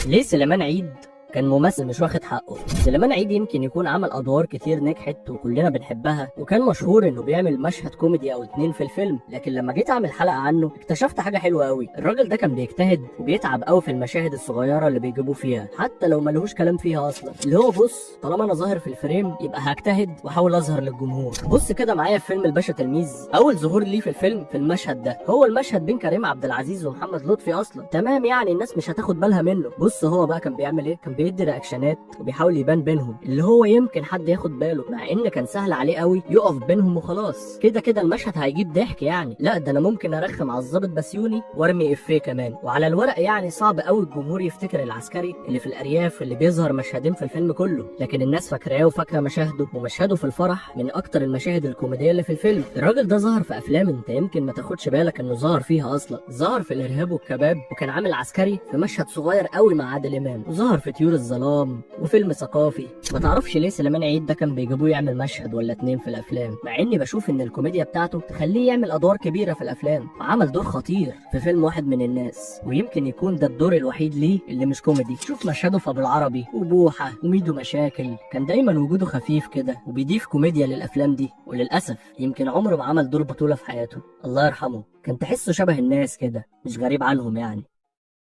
ليه سليمان عيد كان ممثل مش واخد حقه؟ سليمان عيد يمكن يكون عمل ادوار كتير نجحت وكلنا بنحبها، وكان مشهور انه بيعمل مشهد كوميدي او اتنين في الفيلم، لكن لما جيت اعمل حلقه عنه اكتشفت حاجه حلوه قوي. الراجل ده كان بيجتهد وبيتعب قوي في المشاهد الصغيره اللي بيجيبوه فيها، حتى لو ملهوش كلام فيها اصلا. اللي هو بص، طالما انا ظاهر في الفريم يبقى هجتهد واحاول اظهر للجمهور. بص كده معايا في فيلم الباشا تلميذ، اول ظهور ليه في الفيلم في المشهد ده، هو المشهد بين كريم عبد العزيز ومحمد لطفي اصلا. تمام، يعني الناس مش هتاخد بالها منه. بص هو بقى كان بيعمل ايه، كان بيدي رياكشنات وبيحاول يبان بينهم، اللي هو يمكن حد ياخد باله، مع ان كان سهل عليه قوي يقف بينهم وخلاص. كده كده المشهد هيجيب ضحك يعني، لا ده انا ممكن ارخم على الضابط بسيوني وارمي افيه كمان. وعلى الورق يعني صعب قوي الجمهور يفتكر العسكري اللي في الارياف اللي بيظهر مشهدين في الفيلم كله، لكن الناس فاكراه وفاكره مشاهده، ومشهده في الفرح من اكتر المشاهد الكوميديه اللي في الفيلم. الراجل ده ظهر في افلام انت يمكن ما تاخدش بالك انه ظهر فيها اصلا. ظهر في الارهاب والكباب، وكان عامل عسكري في مشهد صغير قوي مع عادل امام، وظهر في طيور الظلام وفيلم ثقافي. ما تعرفش ليه سليمان عيد ده كان بيجيبوه يعمل مشهد ولا اتنين في الافلام، مع اني بشوف ان الكوميديا بتاعته تخليه يعمل ادوار كبيره في الافلام. عمل دور خطير في فيلم واحد من الناس، ويمكن يكون ده الدور الوحيد ليه اللي مش كوميدي. شوف مشهده في ابو العربي وبوحه وميدو مشاكل، كان دايما وجوده خفيف كده وبيضيف كوميديا للافلام دي. وللاسف يمكن عمره ما عمل دور بطوله في حياته، الله يرحمه. كان تحسه شبه الناس كده، مش غريب عنهم يعني.